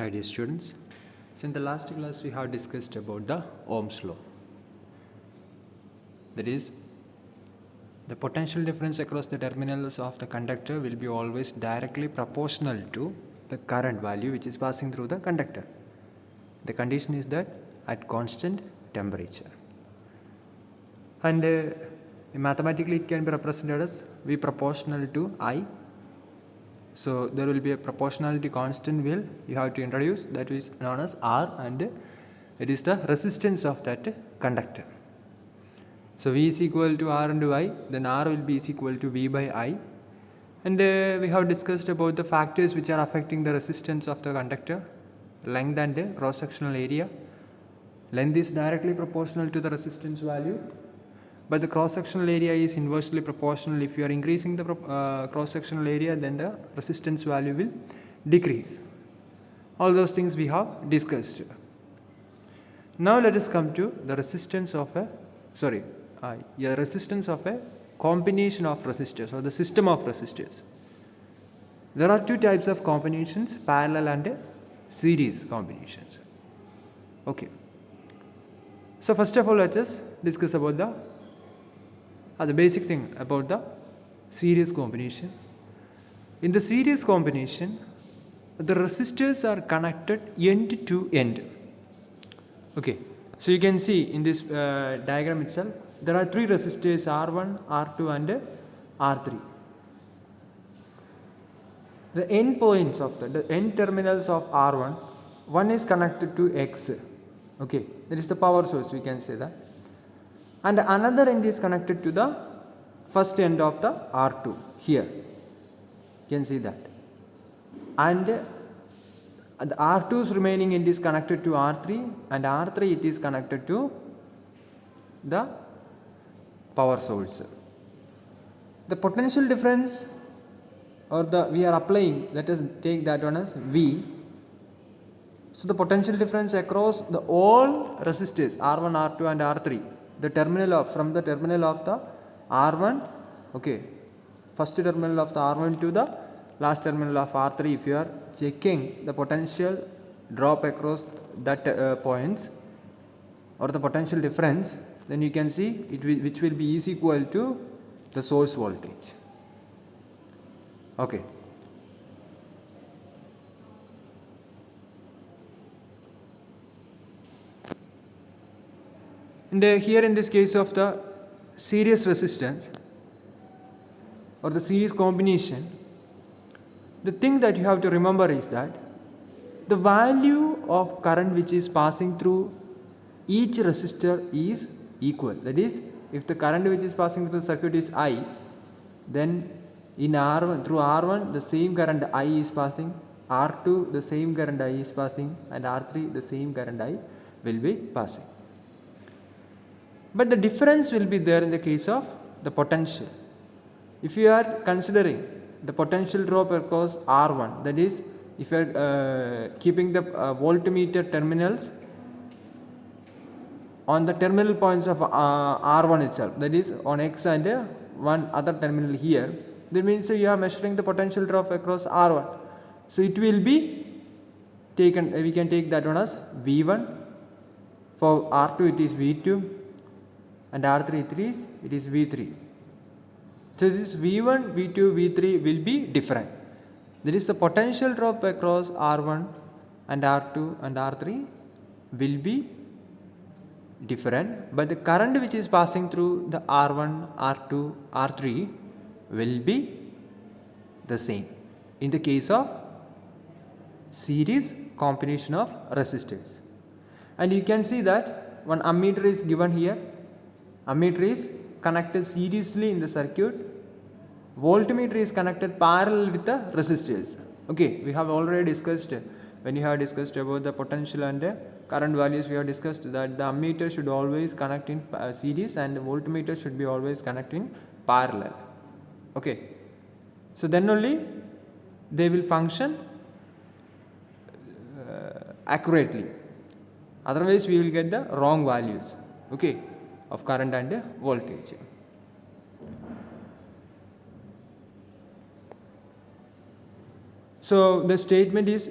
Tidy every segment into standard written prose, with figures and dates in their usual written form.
Hi dear students. So in the last class we have discussed about the Ohm's law. That is, the potential difference across the terminals of the conductor will be always directly proportional to the current value which is passing through the conductor. The condition is that at constant temperature. And mathematically it can be represented as V proportional to I. So there will be a proportionality constant will you have to introduce, that is known as R, and it is the resistance of that conductor. So V is equal to R into I, then R will be is equal to V by I. And we have discussed about the factors which are affecting the resistance of the conductor: length and cross-sectional area. Length is directly proportional to the resistance value, but the cross-sectional area is inversely proportional. If you are increasing the cross-sectional area, then the resistance value will decrease. All those things we have discussed. Now let us come to the resistance of a combination of resistors, or the system of resistors. There are two types of combinations: parallel and series combinations. Okay. So first of all, let us discuss about the basic thing about the series combination. In the series combination, the resistors are connected end to end. Okay, so you can see in this diagram itself, there are three resistors: R1, R2 and R3. The end points of the end terminals of R1, one is connected to X. Okay, that is the power source, we can say that. And another end is connected to the first end of the R2 here. You can see that. And the R2's remaining end is connected to R3, and R3 it is connected to the power source. The potential difference, or we are applying, let us take that one as V. So the potential difference across the all resistors R1, R2 and R3, from the terminal of the R1, okay, first terminal of the R1 to the last terminal of R3, if you are checking the potential drop across that points, or the potential difference, then you can see which will be is equal to the source voltage. Okay. And here in this case of the series resistance or the series combination, the thing that you have to remember is that the value of current which is passing through each resistor is equal. That is, if the current which is passing through the circuit is I, then in R1, through R1 the same current I is passing, R2 the same current I is passing, and R3 the same current I will be passing. But the difference will be there in the case of the potential. If you are considering the potential drop across R1, that is, if you are keeping the voltmeter terminals on the terminal points of R1 itself, that is on X and one other terminal here, that means you are measuring the potential drop across R1. So it will be taken, we can take that one as V1, for R2 it is V2, and R3 it is V3. So this V1, V2, V3 will be different. That is, the potential drop across R1 and R2 and R3 will be different, but the current which is passing through the R1, R2, R3 will be the same in the case of series combination of resistors. And you can see that one ammeter is given here. Ammeter is connected seriously in the circuit. Voltmeter is connected parallel with the resistors. Okay, we have already discussed, when you have discussed about the potential and current values, we have discussed that the ammeter should always connect in series and the voltmeter should be always connect in parallel. Okay, so then only they will function accurately. Otherwise we will get the wrong values, okay, of current and voltage. So the statement is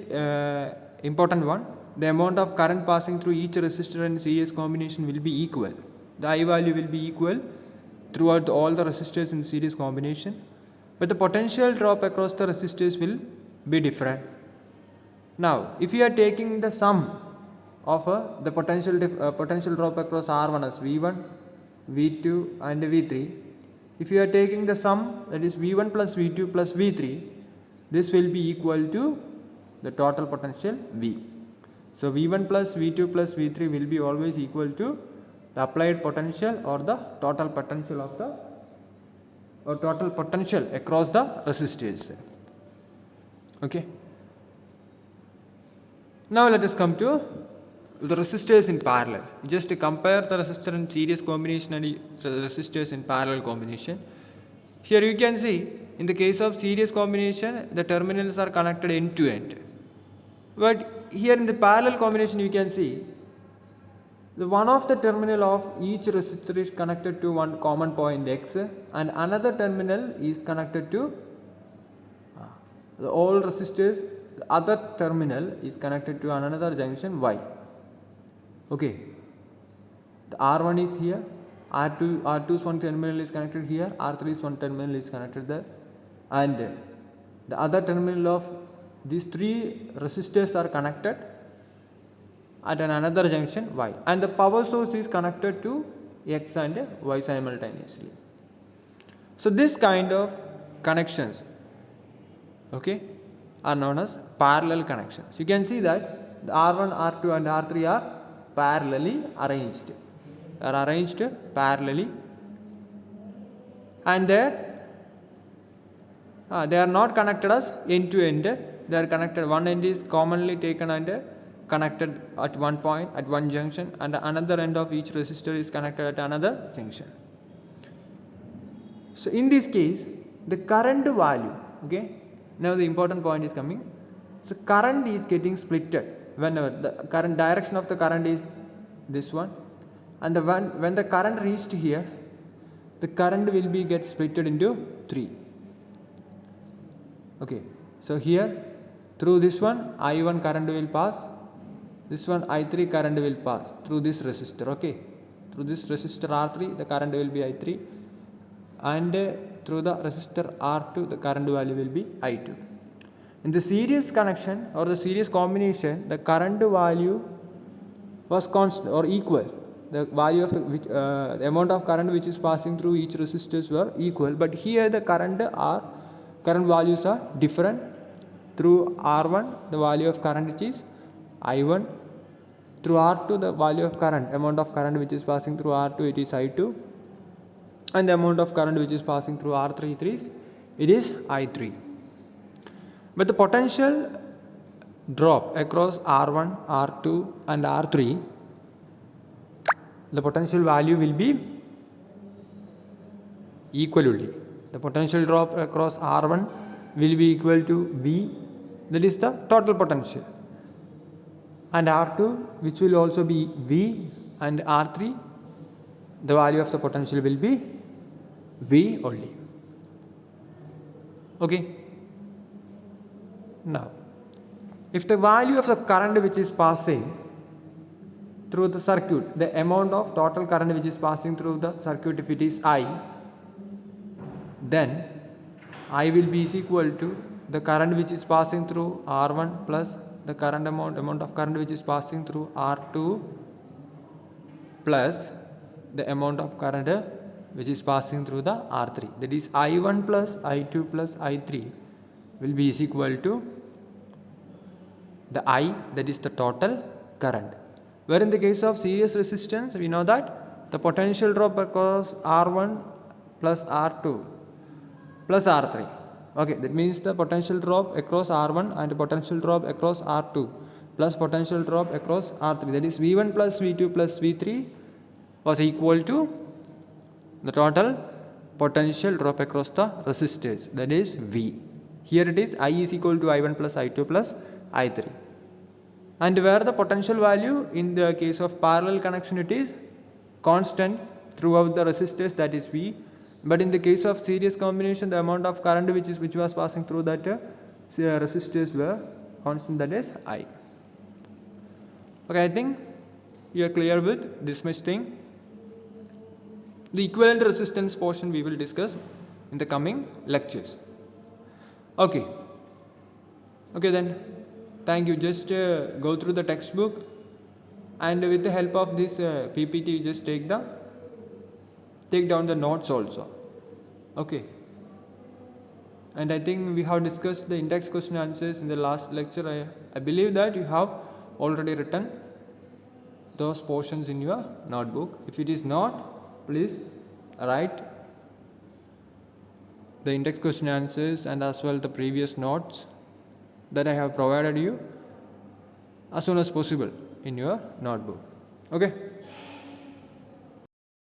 important one, the amount of current passing through each resistor in series combination will be equal. The I value will be equal throughout all the resistors in series combination, but the potential drop across the resistors will be different. Now, if you are taking the sum of the potential drop across R1 as V1, V2 and V3, if you are taking the sum, that is V1 plus V2 plus V3, this will be equal to the total potential V. So V1 plus V2 plus V3 will be always equal to the applied potential or the total potential of the total potential across the resistors. Okay. Now let us come to the resistors in parallel. Just to compare the resistor in series combination and the resistors in parallel combination. Here you can see, in the case of series combination, the terminals are connected end to end. But here in the parallel combination, you can see the one of the terminal of each resistor is connected to one common point X, and another terminal is connected to all resistors. The other terminal is connected to another junction Y. Okay, the R1 is here, R2's one terminal is connected here, R3's one terminal is connected there, and the other terminal of these three resistors are connected at another junction Y, and the power source is connected to X and Y simultaneously. So this kind of connections, okay, are known as parallel connections. You can see that the R1, R2 and R3 are parallelly arranged. They are arranged parallelly, and they are not connected as end to end. They are connected, one end is commonly taken and connected at one point at one junction, and another end of each resistor is connected at another junction. So in this case, the current value, okay, now the important point is coming. So current is getting splitted whenever the current direction of the current is this one, and when the current reached here, the current will be get splitted into 3. Okay, so here through this one I1 current will pass, this one I3 current will pass through this resistor. Okay, through this resistor R3 the current will be I3, and through the resistor R2 the current value will be I2. In the series connection or the series combination, the current value was constant or equal. The value of the amount of current which is passing through each resistors were equal, but here the current values are different. Through R1 the value of current is I1, through R2 the value of current, amount of current which is passing through R2 it is I2, and the amount of current which is passing through R3 it is I3. But the potential drop across R1, R2 and R3, the potential value will be equal only. The potential drop across R1 will be equal to V, that is the total potential, and R2 which will also be V, and R3 the value of the potential will be V only. Okay. Now, if the value of the current which is passing through the circuit, the amount of total current which is passing through the circuit, if it is I, then I will be is equal to the current which is passing through R1 plus the current amount of current which is passing through R2 plus the amount of current which is passing through the R3. That is I1 plus I2 plus I3 will be is equal to the I, that is the total current. Where in the case of series resistance, we know that the potential drop across R1 plus R2 plus R3. Okay, that means the potential drop across R1 and potential drop across R2 plus potential drop across R3, that is V1 plus V2 plus V3 was equal to the total potential drop across the resistors, that is V. Here it is I is equal to I1 plus I2 plus I3. And where the potential value in the case of parallel connection it is constant throughout the resistors, that is V. But in the case of series combination, the amount of current which was passing through that resistors were constant, that is I. Okay, I think you are clear with this much thing. The equivalent resistance portion we will discuss in the coming lectures. Okay. Okay then, thank you. Just go through the textbook, and with the help of this PPT, you just take down the notes also. Okay. And I think we have discussed the index question answers in the last lecture. I believe that you have already written those portions in your notebook. If it is not, please write the index question answers and as well the previous notes that I have provided you as soon as possible in your notebook. Okay.